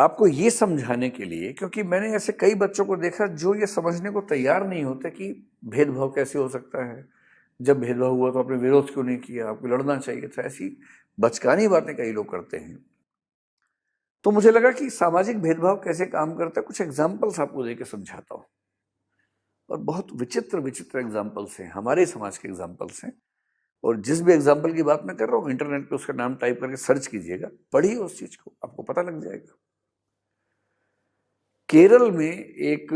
आपको ये समझाने के लिए, क्योंकि मैंने ऐसे कई बच्चों को देखा जो ये समझने को तैयार नहीं होते कि भेदभाव कैसे हो सकता है। जब भेदभाव हुआ तो आपने विरोध क्यों नहीं किया, आपको लड़ना चाहिए था। ऐसी बचकानी बातें कई लोग करते हैं। तो मुझे लगा कि सामाजिक भेदभाव कैसे काम करता है, कुछ एग्जाम्पल्स आपको देके समझाता हूँ। और बहुत विचित्र विचित्र एग्जाम्पल्स हैं, हमारे समाज के एग्जाम्पल्स हैं। और जिस भी एग्जाम्पल की बात मैं कर रहा हूँ, इंटरनेट पे उसका नाम टाइप करके सर्च कीजिएगा, पढ़िए उस चीज को, आपको पता लग जाएगा। केरल में एक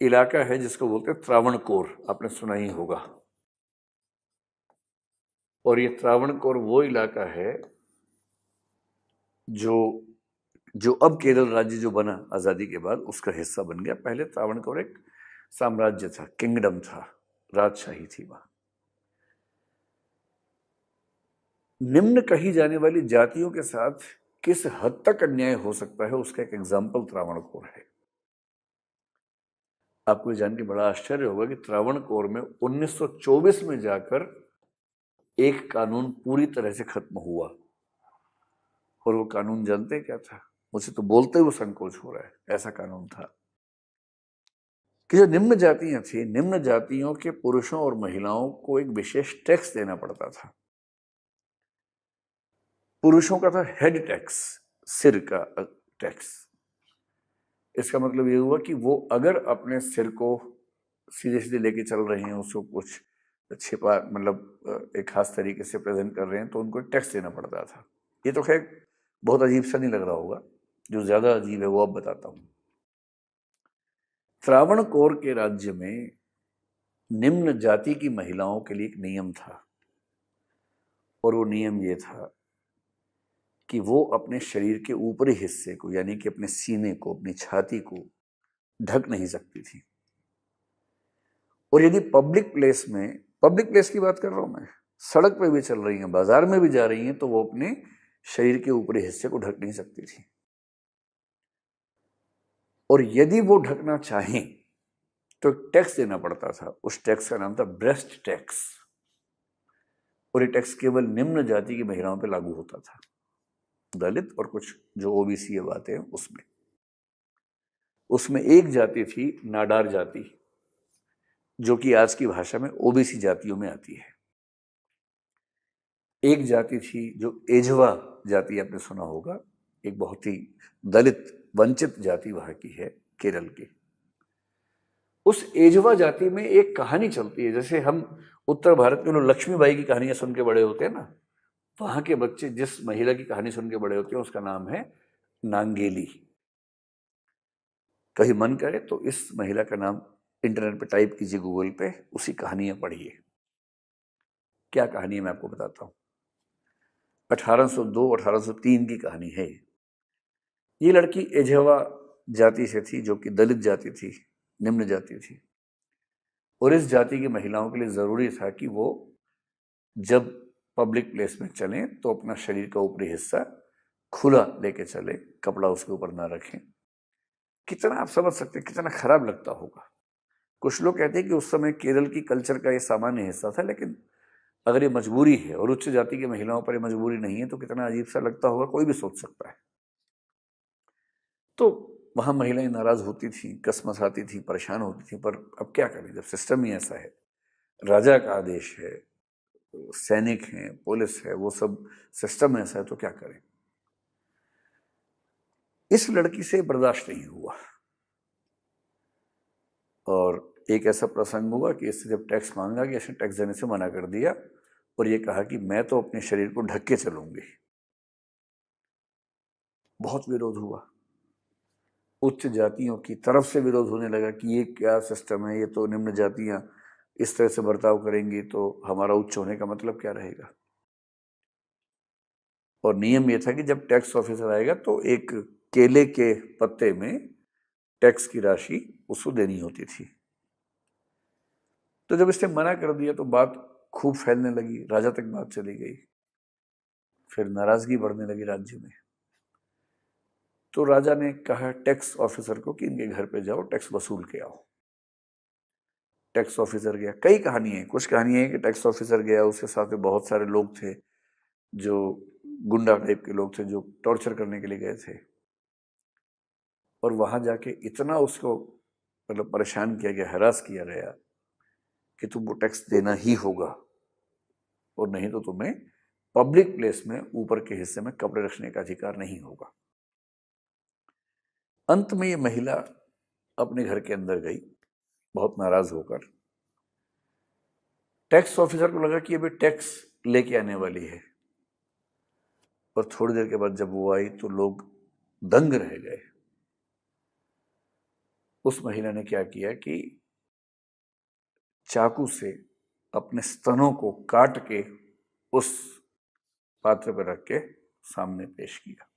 इलाका है जिसको बोलते हैं त्रावणकोर, आपने सुना ही होगा। और ये त्रावणकोर वो इलाका है जो जो अब केरल राज्य जो बना आजादी के बाद उसका हिस्सा बन गया। पहले त्रावणकोर एक साम्राज्य था, किंगडम था, राजशाही थी वहां। निम्न कही जाने वाली जातियों के साथ किस हद तक अन्याय हो सकता है उसका एक एग्जाम्पल त्रावणकोर है। आपको ये जान के बड़ा आश्चर्य होगा कि त्रावणकोर में 1924 में जाकर एक कानून पूरी तरह से खत्म हुआ। और वो कानून जानते क्या था? मुझे तो बोलते हुए संकोच हो रहा है। ऐसा कानून था कि जो निम्न जातियां थी, निम्न जातियों के पुरुषों और महिलाओं को एक विशेष टैक्स देना पड़ता था। पुरुषों का था हेड टैक्स, सिर का टैक्स। इसका मतलब ये हुआ कि वो अगर अपने सिर को सीधे सीधे लेके चल रहे हैं, उसको कुछ छिपा, मतलब एक खास तरीके से प्रेजेंट कर रहे हैं, तो उनको टैक्स देना पड़ता था। ये तो खैर बहुत अजीब सा नहीं लग रहा होगा, जो ज्यादा अजीब है वो अब बताता हूं। त्रावणकोर के राज्य में निम्न जाति की महिलाओं के लिए एक नियम था। और वो नियम ये था कि वो अपने शरीर के ऊपरी हिस्से को, यानी कि अपने सीने को, अपनी छाती को ढक नहीं सकती थी। और यदि पब्लिक प्लेस में, पब्लिक प्लेस की बात कर रहा हूं मैं, सड़क पे भी चल रही हैं, बाजार में भी जा रही हैं, तो वो अपने शरीर के ऊपरी हिस्से को ढक नहीं सकती थी। और यदि वो ढकना चाहें तो टैक्स देना पड़ता था। उस टैक्स का नाम था ब्रेस्ट टैक्स। और ये टैक्स केवल निम्न जाति की महिलाओं पर लागू होता था, दलित और कुछ जो ओबीसी आते हैं उसमें। उसमें एक जाति थी नाडार जाति, जो कि आज की भाषा में ओबीसी जातियों में आती है। एक जाति थी जो एझवा जाति, आपने सुना होगा, एक बहुत ही दलित वंचित जाति वहां की है, केरल की। उस एझवा जाति में एक कहानी चलती है, जैसे हम उत्तर भारत में लोग लक्ष्मीबाई की कहानियां सुन के बड़े होते हैं ना, वहां के बच्चे जिस महिला की कहानी सुन के बड़े होते हैं उसका नाम है नांगेली। कहीं मन करे तो इस महिला का नाम इंटरनेट पे टाइप कीजिए, गूगल पे, उसी कहानियां पढ़िए। क्या कहानी है मैं आपको बताता हूं। 1802-1803 की कहानी है। ये लड़की एझवा जाति से थी, जो कि दलित जाति थी, निम्न जाति थी। और इस जाति की महिलाओं के लिए जरूरी था कि वो जब पब्लिक प्लेस में चलें तो अपना शरीर का ऊपरी हिस्सा खुला लेके चले, कपड़ा उसके ऊपर ना रखें। कितना आप समझ सकते हैं कितना खराब लगता होगा। कुछ लोग कहते हैं कि उस समय केरल की कल्चर का ये सामान्य हिस्सा था, लेकिन अगर ये मजबूरी है और उच्च जाति की महिलाओं पर ये मजबूरी नहीं है तो कितना अजीब सा लगता होगा, कोई भी सोच सकता है। तो वहां महिलाएं नाराज होती थी, कसमसाती थी, परेशान होती थी, पर अब क्या करें जब सिस्टम ही ऐसा है, राजा का आदेश है, सैनिक हैं, पुलिस है, वो सब सिस्टम ऐसा है, तो क्या करें। इस लड़की से बर्दाश्त नहीं हुआ और एक ऐसा प्रसंग हुआ कि इससे जब टैक्स मांगा कि इसने टैक्स देने से मना कर दिया और ये कहा कि मैं तो अपने शरीर को ढक के चलूंगी। बहुत विरोध हुआ, उच्च जातियों की तरफ से विरोध होने लगा कि ये क्या सिस्टम है, ये तो निम्न जातियां इस तरह से बर्ताव करेंगी तो हमारा उच्च होने का मतलब क्या रहेगा। और नियम ये था कि जब टैक्स ऑफिसर आएगा तो एक केले के पत्ते में टैक्स की राशि उसको देनी होती थी। तो जब इसने मना कर दिया तो बात खूब फैलने लगी, राजा तक बात चली गई। फिर नाराजगी बढ़ने लगी राज्य में। तो राजा ने कहा टैक्स ऑफिसर को कि इनके घर पे जाओ, टैक्स वसूल के आओ। टैक्स ऑफिसर गया। कई कहानियां हैं, कुछ कहानियां हैं कि टैक्स ऑफिसर गया, उसके साथ में बहुत सारे लोग थे जो गुंडा टाइप के लोग थे, जो टॉर्चर करने के लिए गए थे। और वहां जाके इतना उसको मतलब परेशान किया गया, हरास किया गया कि तुमको टैक्स देना ही होगा और नहीं तो तुम्हें पब्लिक प्लेस में ऊपर के हिस्से में कपड़े रखने का अधिकार नहीं होगा। अंत में ये महिला अपने घर के अंदर गई बहुत नाराज होकर। टैक्स ऑफिसर को लगा कि अभी टैक्स लेके आने वाली है, और थोड़ी देर के बाद जब वो आई तो लोग दंग रह गए। उस महिला ने क्या किया कि चाकू से अपने स्तनों को काट के उस पात्र पर रख के सामने पेश किया।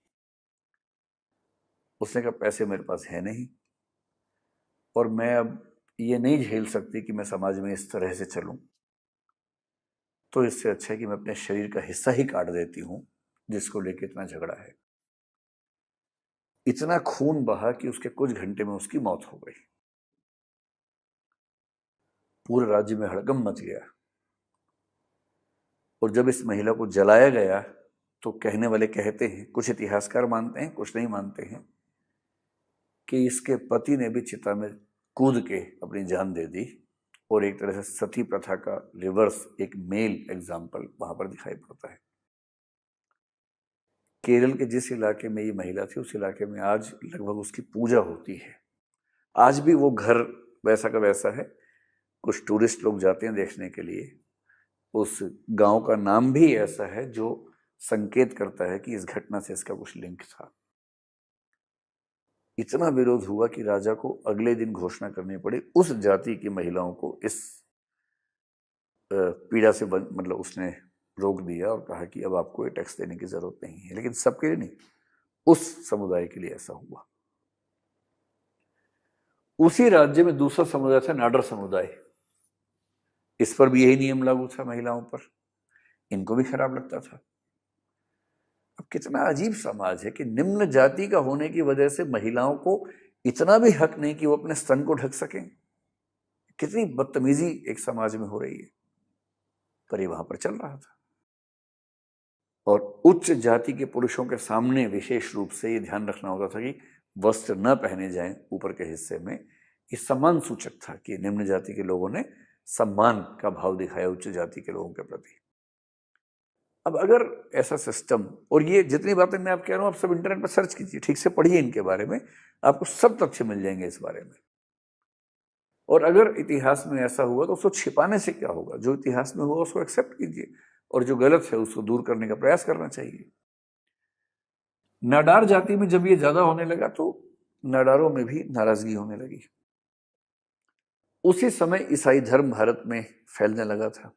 उसने कहा पैसे मेरे पास है नहीं और मैं अब ये नहीं झेल सकती कि मैं समाज में इस तरह से चलूं, तो इससे अच्छा है कि मैं अपने शरीर का हिस्सा ही काट देती हूं जिसको लेके इतना झगड़ा है। इतना खून बहा कि उसके कुछ घंटे में उसकी मौत हो गई। पूरे राज्य में हड़कंप मच गया। और जब इस महिला को जलाया गया तो कहने वाले कहते हैं, कुछ इतिहासकार मानते हैं, कुछ नहीं मानते हैं, कि इसके पति ने भी चिता में कूद के अपनी जान दे दी और एक तरह से सती प्रथा का रिवर्स एक मेल एग्जाम्पल वहां पर दिखाई पड़ता है। केरल के जिस इलाके में ये महिला थी उस इलाके में आज लगभग उसकी पूजा होती है। आज भी वो घर वैसा का वैसा है। कुछ टूरिस्ट लोग जाते हैं देखने के लिए। उस गांव का नाम भी ऐसा है जो संकेत करता है कि इस घटना से इसका कुछ लिंक था। इतना विरोध हुआ कि राजा को अगले दिन घोषणा करनी पड़ी उस जाति की महिलाओं को इस पीड़ा से मतलब उसने रोक दिया और कहा कि अब आपको ये टैक्स देने की जरूरत नहीं है। लेकिन सबके लिए नहीं, उस समुदाय के लिए ऐसा हुआ। उसी राज्य में दूसरा समुदाय था नाडर समुदाय। इस पर भी यही नियम लागू था महिलाओं पर। इनको भी खराब लगता था। अब कितना अजीब समाज है कि निम्न जाति का होने की वजह से महिलाओं को इतना भी हक नहीं कि वो अपने स्तन को ढक सकें। कितनी बदतमीजी एक समाज में हो रही है, पर ये वहां पर चल रहा था। और उच्च जाति के पुरुषों के सामने विशेष रूप से ये ध्यान रखना होता था कि वस्त्र न पहने जाएं ऊपर के हिस्से में। ये सम्मान सूचक था कि निम्न जाति के लोगों ने सम्मान का भाव दिखाया उच्च जाति के लोगों के प्रति। अब अगर ऐसा सिस्टम, और ये जितनी बातें मैं आप कह रहा हूं आप सब इंटरनेट पर सर्च कीजिए, ठीक से पढ़िए इनके बारे में, आपको सब तथ्य मिल जाएंगे इस बारे में। और अगर इतिहास में ऐसा हुआ तो उसको छिपाने से क्या होगा? जो इतिहास में हुआ उसको एक्सेप्ट कीजिए और जो गलत है उसको दूर करने का प्रयास करना चाहिए। नाडार जाति में जब ये ज्यादा होने लगा तो नाडारों में भी नाराजगी होने लगी। उसी समय ईसाई धर्म भारत में फैलने लगा था।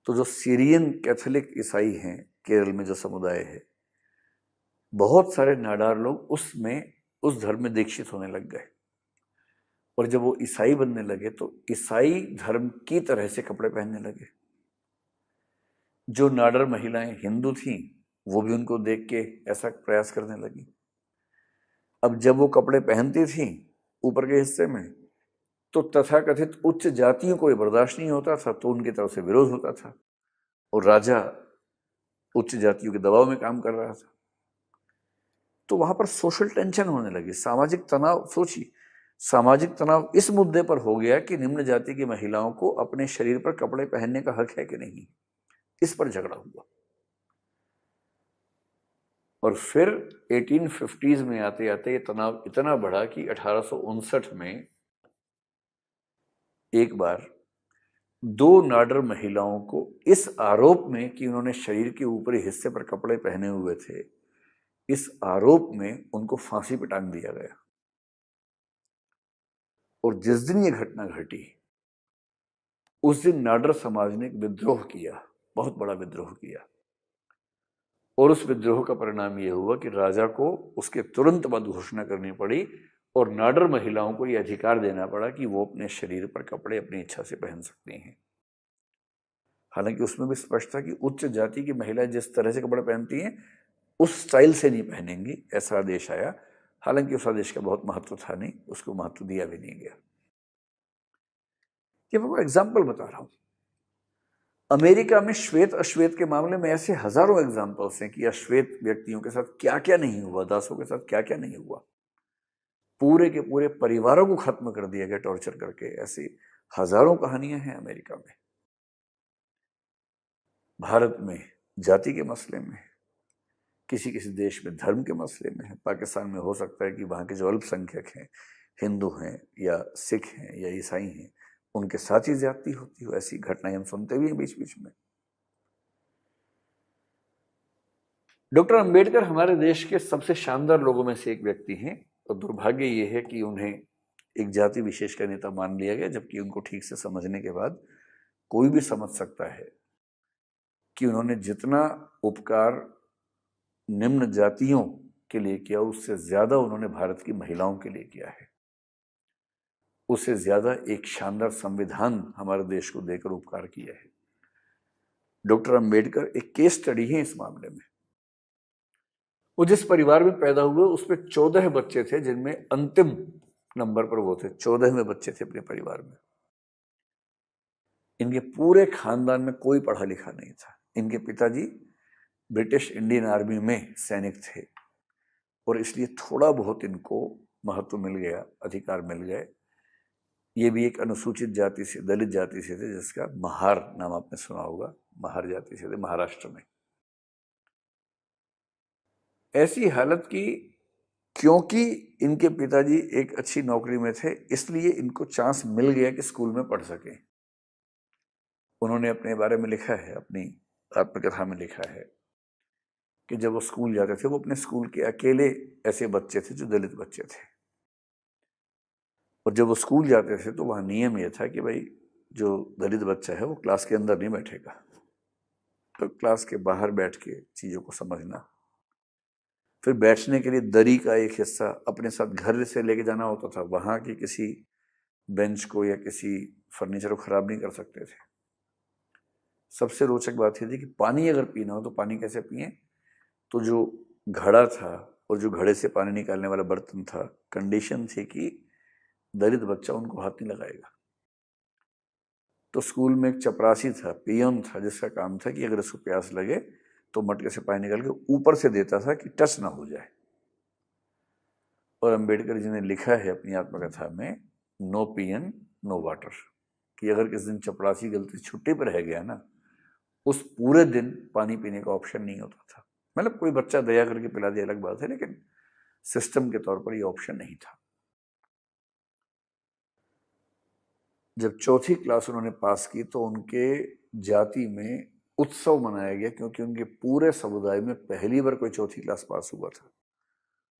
तो जो सीरियन कैथोलिक ईसाई हैं केरल में जो समुदाय है, बहुत सारे नाडार लोग उसमें उस धर्म में दीक्षित होने लग गए। और जब वो ईसाई बनने लगे तो ईसाई धर्म की तरह से कपड़े पहनने लगे। जो नाडर महिलाएं हिंदू थीं वो भी उनको देख के ऐसा प्रयास करने लगी। अब जब वो कपड़े पहनती थीं ऊपर के हिस्से में तो तथाकथित उच्च जातियों को ये बर्दाश्त नहीं होता था, तो उनकी तरफ से विरोध होता था और राजा उच्च जातियों के दबाव में काम कर रहा था। तो वहां पर सोशल टेंशन होने लगी, सामाजिक तनाव। सोचिए, सामाजिक तनाव इस मुद्दे पर हो गया कि निम्न जाति की महिलाओं को अपने शरीर पर कपड़े पहनने का हक है कि नहीं, इस पर झगड़ा हुआ। और फिर 1850s में आते आते ये तनाव इतना बढ़ा कि 1859 में एक बार दो नाडर महिलाओं को इस आरोप में कि उन्होंने शरीर के ऊपरी हिस्से पर कपड़े पहने हुए थे, इस आरोप में उनको फांसी पर टांग दिया गया। और जिस दिन ये घटना घटी उस दिन नाडर समाज ने एक विद्रोह किया, बहुत बड़ा विद्रोह किया। और उस विद्रोह का परिणाम यह हुआ कि राजा को उसके तुरंत बाद घोषणा करनी पड़ी और नाडर महिलाओं को यह अधिकार देना पड़ा कि वो अपने शरीर पर कपड़े अपनी इच्छा से पहन सकती हैं। हालांकि उसमें भी स्पष्ट था कि उच्च जाति की महिलाएं जिस तरह से कपड़े पहनती हैं उस स्टाइल से नहीं पहनेंगी, ऐसा आदेश आया। हालांकि उस आदेश का बहुत महत्व था नहीं, उसको महत्व दिया भी नहीं गया। ये मैं एग्जाम्पल बता रहा हूं। अमेरिका में श्वेत अश्वेत के मामले में ऐसे हजारों एग्जाम्पल्स हैं कि अश्वेत व्यक्तियों के साथ क्या क्या नहीं हुआ, दासों के साथ क्या क्या नहीं हुआ। पूरे के पूरे परिवारों को खत्म कर दिया गया टॉर्चर करके। ऐसी हजारों कहानियां हैं अमेरिका में। भारत में जाति के मसले में, किसी किसी देश में धर्म के मसले में है। पाकिस्तान में हो सकता है कि वहाँ के जो अल्पसंख्यक हैं, हिंदू हैं या सिख हैं या ईसाई हैं, उनके साथ ही ज्यादती होती हो। ऐसी घटनाएं हम सुनते भी हैं बीच बीच में। डॉक्टर अंबेडकर हमारे देश के सबसे शानदार लोगों में से एक व्यक्ति हैं, और दुर्भाग्य ये है कि उन्हें एक जाति विशेष का नेता मान लिया गया, जबकि उनको ठीक से समझने के बाद कोई भी समझ सकता है कि उन्होंने जितना उपकार निम्न जातियों के लिए किया, उससे ज्यादा उन्होंने भारत की महिलाओं के लिए किया है। उससे ज्यादा एक शानदार संविधान हमारे देश को देकर उपकार किया है। डॉक्टर अंबेडकर एक केस स्टडी है इस मामले में। वो जिस परिवार में पैदा हुए उसमें 14 बच्चे थे, जिनमें अंतिम नंबर पर वो थे। 14वें बच्चे थे अपने परिवार में। इनके पूरे खानदान में कोई पढ़ा लिखा नहीं था। इनके पिताजी ब्रिटिश इंडियन आर्मी में सैनिक थे, और इसलिए थोड़ा बहुत इनको महत्व मिल गया, अधिकार मिल गए। ये भी एक अनुसूचित जाति से, दलित जाति से थे, जिसका महार नाम आपने सुना होगा। महार जाति से थे, महाराष्ट्र में। ऐसी हालत की, क्योंकि इनके पिताजी एक अच्छी नौकरी में थे, इसलिए इनको चांस मिल गया कि स्कूल में पढ़ सके। उन्होंने अपने बारे में लिखा है, अपनी आत्मकथा में लिखा है कि जब वो स्कूल जाते थे, वो अपने स्कूल के अकेले ऐसे बच्चे थे जो दलित बच्चे थे। और जब वो स्कूल जाते थे तो वहाँ नियम ये था कि भाई जो दलित बच्चा है वो क्लास के अंदर नहीं बैठेगा, तो क्लास के बाहर बैठ के चीज़ों को समझना। फिर बैठने के लिए दरी का एक हिस्सा अपने साथ घर से लेके जाना होता था। वहाँ की किसी बेंच को या किसी फर्नीचर को खराब नहीं कर सकते थे। सबसे रोचक बात यह थी कि पानी अगर पीना हो तो पानी कैसे पिए, तो जो घड़ा था और जो घड़े से पानी निकालने वाला बर्तन था, कंडीशन थी कि दलित बच्चा उनको हाथ नहीं लगाएगा। तो स्कूल में एक चपरासी था, पियन था, जिसका काम था कि अगर उसको प्यास लगे तो मटके से पानी निकाल के ऊपर से देता था कि टच ना हो जाए। और अंबेडकर जी ने लिखा है अपनी आत्मकथा में, नो पियन नो वाटर, कि अगर किसी दिन चपरासी गलती छुट्टी पर रह गया ना, उस पूरे दिन पानी पीने का ऑप्शन नहीं होता था। मतलब कोई बच्चा दया करके पिला दिया अलग बात है, लेकिन सिस्टम के तौर पर ये ऑप्शन नहीं था। जब चौथी क्लास उन्होंने पास की तो उनके जाति में उत्सव मनाया गया, क्योंकि उनके पूरे समुदाय में पहली बार कोई चौथी क्लास पास हुआ था।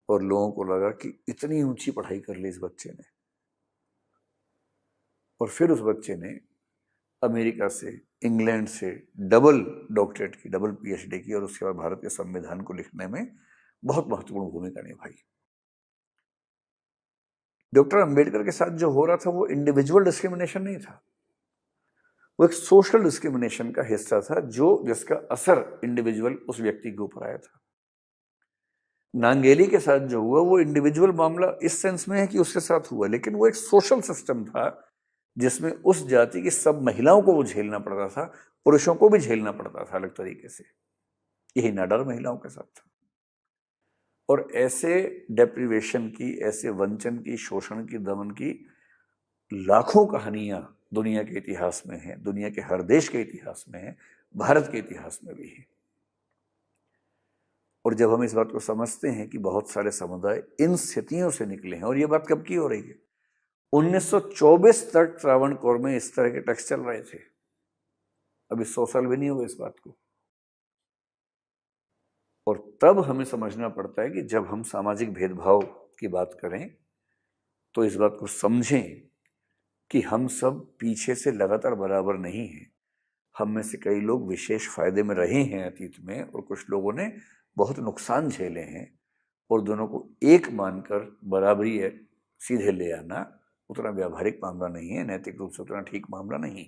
और लोगों को लगा कि इतनी ऊंची पढ़ाई कर ली इस बच्चे ने। और फिर उस बच्चे ने अमेरिका से, इंग्लैंड से डबल डॉक्टरेट की, डबल पीएचडी की, और उसके बाद भारत के संविधान को लिखने में बहुत महत्वपूर्ण भूमिका निभाई। डॉक्टर अंबेडकर के साथ जो हो रहा था वो इंडिविजुअल डिस्क्रिमिनेशन नहीं था, वो एक सोशल डिस्क्रिमिनेशन का हिस्सा था, जिसका असर इंडिविजुअल उस व्यक्ति के ऊपर आया था। नांगेली के साथ जो हुआ वो इंडिविजुअल मामला इस सेंस में है कि उसके साथ हुआ, लेकिन वो एक सोशल सिस्टम था जिसमें उस जाति की सब महिलाओं को वो झेलना पड़ता था, पुरुषों को भी झेलना पड़ता था अलग तरीके से। यही नाडर महिलाओं के साथ था। और ऐसे डेप्रिवेशन की, ऐसे वंचन की, शोषण की, दमन की लाखों कहानियां दुनिया के इतिहास में हैं, दुनिया के हर देश के इतिहास में है, भारत के इतिहास में भी है। और जब हम इस बात को समझते हैं कि बहुत सारे समुदाय इन स्थितियों से निकले हैं, और ये बात कब की हो रही है, 1924 तक त्रावणकोर में इस तरह के टेक्स्ट चल रहे थे। अभी 100 साल भी नहीं हुए इस बात को। और तब हमें समझना पड़ता है कि जब हम सामाजिक भेदभाव की बात करें तो इस बात को समझें कि हम सब पीछे से लगातार बराबर नहीं हैं। हम में से कई लोग विशेष फायदे में रहे हैं अतीत में, और कुछ लोगों ने बहुत नुकसान झेले हैं। और दोनों को एक मानकर बराबरी है सीधे ले आना उतना व्यावहारिक मामला नहीं है, नैतिक रूप से उतना ठीक मामला नहीं।